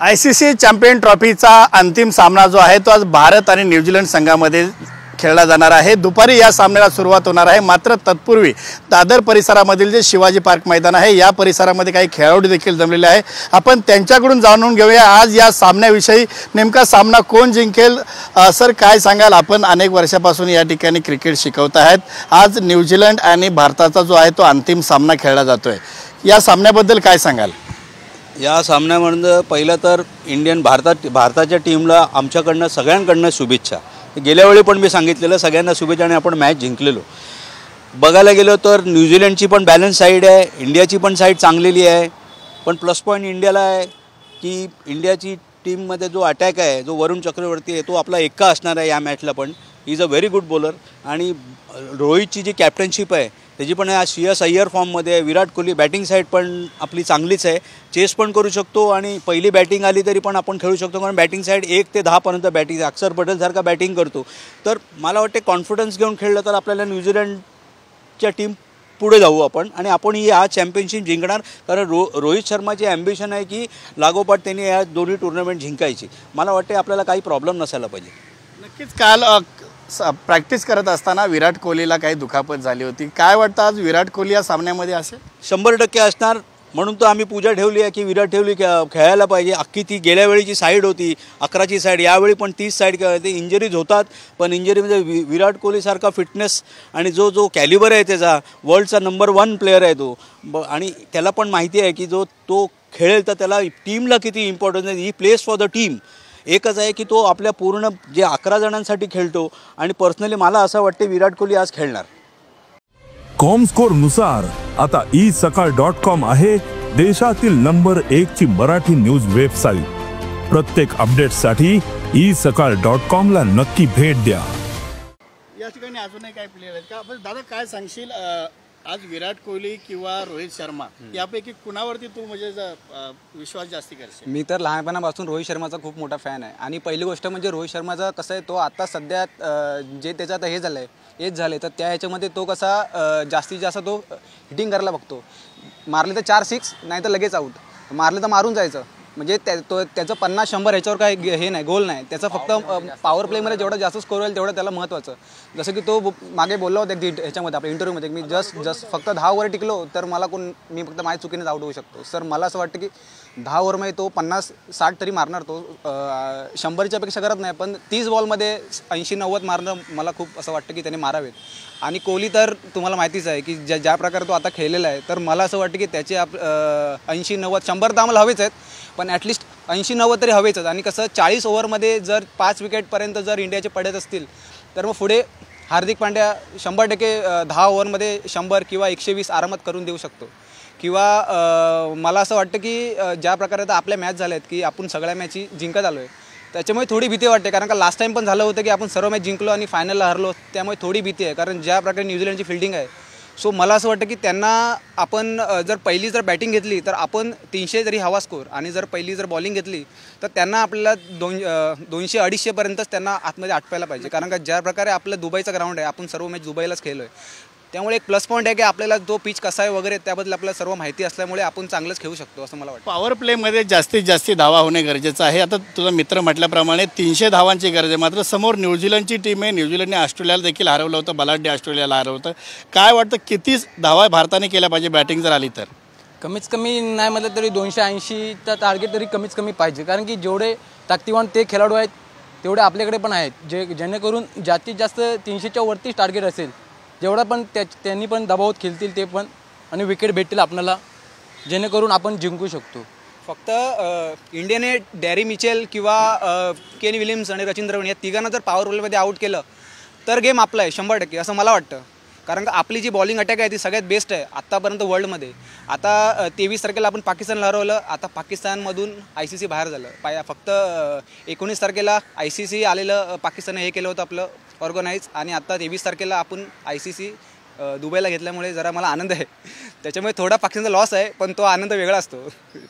ICC champion ट्रॉफीचा अंतिम सामना जो आहे तो आज भारत आणि न्यूझीलंड संघामध्ये खेळला जाणार आहे। दुपारी या सामन्याला सुरुवात होणार आहे। मात्र तत्पूर्वी दादर परिसरामधील जे शिवाजी पार्क मैदान आहे या परिसरामध्ये काही खेळाडू देखील जमलेले आहे। आपण त्यांच्याकडून जाणून घेऊया आज या सामन्याविषयी, नेमका सामना कोण जिंकेल। सर काय सांगाल, आपण अनेक वर्षापासून या ठिकाणी क्रिकेट शिकवत आहात। आज न्यूझीलंड आणि भारताचा जो आहे तो अंतिम सामना खेळला जातोय, या सामन्याबद्दल काय सांगाल? या सामन्यामध्ये पहिलं तर भारताच्या टीमला आमच्याकडनं सगळ्यांकडनं शुभेच्छा। गेल्या वेळी पण मी सांगितलेलं सगळ्यांना शुभेच्छा आणि आपण मॅच जिंकलेलो। बघायला गेलो तर न्यूझीलंडची पण बॅलन्स साईड आहे, इंडियाची पण साईड चांगलेली आहे। पण प्लस पॉईंट इंडियाला आहे की इंडियाची टीममध्ये जो अटॅक आहे, जो वरुण चक्रवर्ती आहे, तो आपला एक्का असणार आहे या मॅचला। पण he is a very good bowler आणि रोहितची जी कॅप्टनशिप आहे त्याची पण श्रेयस अय्यर फॉर्ममध्ये आहे। विराट कोहली बॅटिंग साईड पण आपली चांगलीच आहे, चेस पण करू शकतो आणि पहिली बॅटिंग आली तरी पण आपण खेळू शकतो, कारण बॅटिंग साईड 1 ते 10 पर्यंत बॅटिंग अक्षर पटेलसारखा बॅटिंग करतो। तर मला वाटते कॉन्फिडन्स घेऊन खेळलं तर आपल्याला न्यूझीलंडच्या टीम पुढे जाऊ आपण आणि आपण ही हा चॅम्पियनशिप जिंकणार। कारण रोहित शर्माची ॲम्बिशन आहे की लागोपाठ त्यांनी या दोन्ही टुर्नामेंट जिंकायची। मला वाटते आपल्याला काही प्रॉब्लेम नसायला पाहिजे। नक्कीच काल प्रॅक्टिस करत असताना विराट कोहलीला काही दुखापत झाली होती, काय वाटतं आज विराट कोहली या सामन्यामध्ये असेल? 100% असणार, म्हणून तर आम्ही पूजा ठेवली आहे की विराट कोहली खेळायला पाहिजे। अख्खी ती गेल्या वेळीची साईड होती 11ची साईड, यावेळी पण 30 साईड खेळते। इंजरीज होतात पण इंजरीमध्ये विराट कोहलीसारखा फिटनेस आणि जो कॅलिबर आहे त्याचा, वर्ल्डचा नंबर 1 प्लेअर आहे तो, आणि त्याला पण माहिती आहे की तो खेळेल तर त्याला टीमला किती इम्पॉर्टन्स आहे। ही प्लेस फॉर द टीम। एकच आहे की तो आपल्या पूर्ण जे 11 जणांसाठी खेळतो आणि पर्सनली मला असं वाटते विराट कोहली आज खेळणार। कॉमस्कोर नुसार आता isakal.com आहे देशातील नंबर 1 ची मराठी न्यूज वेबसाईट। प्रत्येक अपडेटसाठी isakal.com ला नक्की भेट द्या। या ठिकाणी अजूनही काही प्लेयर आहेत का? पण दादा काय सांगशील, आज विराट कोहली किंवा रोहित शर्मा यापैकी कुणावरती तू म्हणजे विश्वास जास्ती करशील? मी तर लहानपणापासून रोहित शर्माचा खूप मोठा फॅन आहे आणि पहिली गोष्ट म्हणजे रोहित शर्माचा कसं आहे, तो आता सध्या जे त्याचं आता हे झालं आहे एज झाले तर त्या ह्याच्यामध्ये तो कसा जास्तीत जास्त तो हिटिंग करायला बघतो। मारले तर 4 6 नाही तर लगेच आऊट, मारले तर मारून जायचं। म्हणजे त्याचं 50-100 ह्याच्यावर काय हे नाही, गोल नाही त्याचा। फक्त पॉवर प्लेमध्ये जेवढा जास्त स्कोर होईल तेवढं त्याला महत्त्वाचं। जसं की तो मागे बोलला होता ह्याच्यामध्ये आपल्या इंटरव्ह्यूमध्ये, मी जस्ट फक्त 10 ओव्हर टिकलो तर मी फक्त माझ्या चुकीनेच आऊट होऊ शकतो। सर मला असं वाटतं की 10 ओव्हरमध्ये तो 50-60 तरी मारणार। तो 100च्या पेक्षा करत नाही, पण 30 बॉलमध्ये 80-90 मारणं मला खूप असं वाटतं की त्याने मारावेत। आणि कोहली तर तुम्हाला माहितीच आहे की ज्या प्रकारे तो आता खेळलेला आहे, तर मला असं वाटतं की त्याचे 80-90 100 तर आम्हाला हवेच आहेत, पण ॲटलिस्ट 80-90 तरी हवेच। आणि कसं 40 ओव्हरमध्ये जर 5 विकेटपर्यंत जर इंडियाचे पडत असतील तर मग पुढे हार्दिक पांड्या 100% 10 ओव्हरमध्ये 100 किंवा 120 आरामात करून देऊ शकतो। किंवा मला असं वाटतं की ज्या प्रकारे आता आपल्या मॅच झाल्या आहेत की आपण सगळ्या मॅची जिंकत आलो आहे, त्याच्यामुळे थोडी भीती वाटते। कारण का लास्ट टाईम पण झालं होतं की आपण सर्व मॅच जिंकलो आणि फायनलला हरलो, त्यामुळे थोडी भीती आहे। कारण ज्या प्रकारे न्यूझीलंडची फिल्डिंग आहे, सो मला असं वाटतं की त्यांना आपण जर पहिली जर बॅटिंग घेतली तर आपण 300 जरी हवा स्कोर, आणि जर पहिली जर बॉलिंग घेतली तर त्यांना आपल्याला 200-250 पर्यंतच त्यांना आतमध्ये आटवायला पाहिजे। कारण का ज्या प्रकारे आपलं दुबईचा ग्राउंड आहे, आपण सर्व मॅच दुबईलाच खेळलो आहे, त्यामुळे एक प्लस पॉईंट आहे की आपल्याला तो पिच कसा आहे वगैरे त्याबद्दल आपल्याला सर्व माहिती असल्यामुळे आपण चांगलंच खेळू शकतो असं मला वाटतं। पॉवर प्लेमध्ये जास्तीत जास्त धावा होणे गरजेचं आहे। आता तुझा मित्र म्हटल्याप्रमाणे 300 धावांची गरज आहे, मात्र समोर न्यूझीलंडची टीम आहे। न्यूझीलंडने ऑस्ट्रेलियाला देखील हरवलं होतं, बलाढ्य ऑस्ट्रेलियाला हरवलं होतं। काय वाटतं किती धावा भारताने केल्या पाहिजे बॅटिंग जर आली तर? कमीच कमी नाही म्हटलं तरी 280चा टार्गेट तरी कमीच कमी पाहिजे। कारण की जेवढे ताकदीवान ते खेळाडू आहेत तेवढे आपल्याकडे पण आहेत, जेणेकरून जास्तीत जास्त 300च्या वरतीच टार्गेट असेल, जेवढा पण त्यांनी पण दबावात खेळतील ते पण, आणि विकेट भेटतील आपल्याला, जेणेकरून आपण जिंकू शकतो। फक्त इंडियाने डॅरी मिचेल किंवा केन विलियम्स आणि रचिन द्रविड या तिघांना जर पॉवर प्लेमध्ये आऊट केलं तर गेम आपला आहे 100% असं मला वाटतं। कारण का आपली जी बॉलिंग अटॅक आहे ती सगळ्यात बेस्ट आहे आत्तापर्यंत वर्ल्डमध्ये। आता 23 तारखेला आपण पाकिस्तानला हरवलं, आता पाकिस्तानमधून ICC बाहेर झालं। फक्त 19 तारखेला ICC आलेलं, पाकिस्तानने हे केलं होतं आपलं ऑर्गनाईज, आणि आता 23 तारखेला आपण ICC दुबईला घेतल्यामुळे जरा मला आनंद आहे। त्याच्यामुळे थोडा पाकिस्तानचा लॉस आहे, पण तो आनंद वेगळा असतो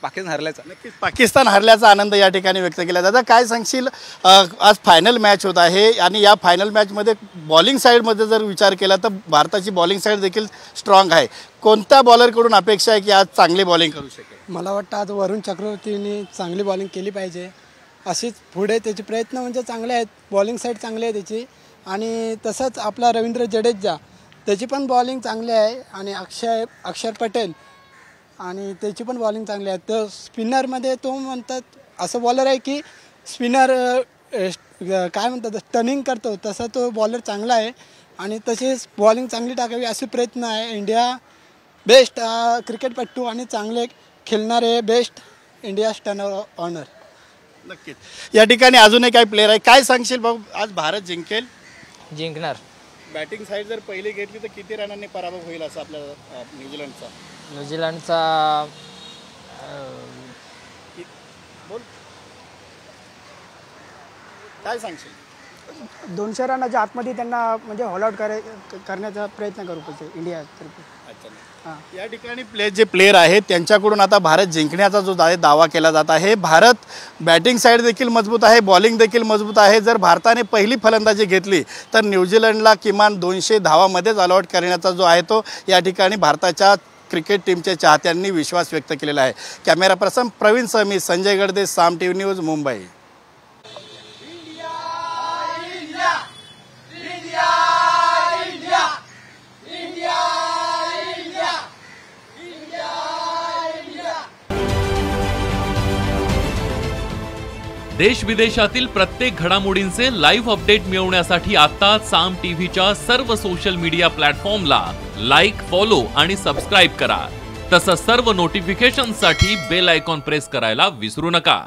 पाकिस्तान हरल्याचा. नक्कीच पाकिस्तान हरल्याचा आनंद या ठिकाणी व्यक्त केला. दादा काय सांगशील, आज फायनल मॅच होत आहे आणि या फायनल मॅचमध्ये बॉलिंग साईडमध्ये जर विचार केला तर भारताची बॉलिंग साईड देखील स्ट्रॉंग आहे. कोणत्या बॉलरकडून अपेक्षा आहे की आज चांगली बॉलिंग करू शकेल? मला वाटतं आज वरुण चक्रवर्तीने चांगली बॉलिंग केली पाहिजे. अशीच पुढे त्याचे प्रयत्न म्हणजे चांगले आहेत, बॉलिंग साईड चांगली आहे त्याची. आणि तसंच आपला रवींद्र जडेजा त्याची पण बॉलिंग चांगली आहे. आणि अक्षर पटेल आणि त्याची पण बॉलिंग चांगली आहे. तर स्पिनरमध्ये तो म्हणतात असं बॉलर आहे की स्पिनर काय म्हणतात टर्निंग करतो, तसा तो बॉलर चांगला आहे. आणि तसेच बॉलिंग चांगली टाकावी असे प्रयत्न आहे. इंडिया बेस्ट क्रिकेटपटू आणि चांगले खेळणारे बेस्ट इंडिया स्टन ऑनर. नक्कीच या ठिकाणी अजूनही काही प्लेअर आहे, काय सांगशील भाऊ आज भारत जिंकणार. बॅटिंग साईड जर पहिली घेतली तर किती रनांनी पराभव होईल असं आपल्या न्यूझीलंडचा? न्यूझीलंडचा बोल काय सांगशील? 200 रनाच्या आतमध्ये त्यांना म्हणजे ऑल आउट करण्याचा प्रयत्न करू पाहिजे इंडिया तर्फे. या ठिकाणी जे प्लेयर आहेत त्यांच्याकडून आता भारत जिंकण्याचा जो दावा केला जात आहे. भारत बॅटिंग साईड देखील मजबूत आहे, बॉलिंग देखील मजबूत आहे. जर भारताने पहिली फलंदाजी घेतली तर न्यूझीलंडला किमान 200 धावामध्येच ऑल आउट करण्याचा जो आहे तो या ठिकाणी भारताच्या क्रिकेट टीमच्या चाहत्यांनी विश्वास व्यक्त केलेला आहे. कॅमेरा पर्सन प्रवीण सह मी संजय गडदे, साम टीव्ही न्यूज, मुंबई. देश विदेशातील प्रत्येक घडामोडींचे लाईव्ह अपडेट मिळवण्यासाठी आता साम टीव्हीच्या सर्व सोशल मीडिया प्लॅटफॉर्मला लाईक, फॉलो आणि सबस्क्राईब करा. तसंच सर्व नोटिफिकेशनसाठी बेल आयकॉन प्रेस करायला विसरू नका.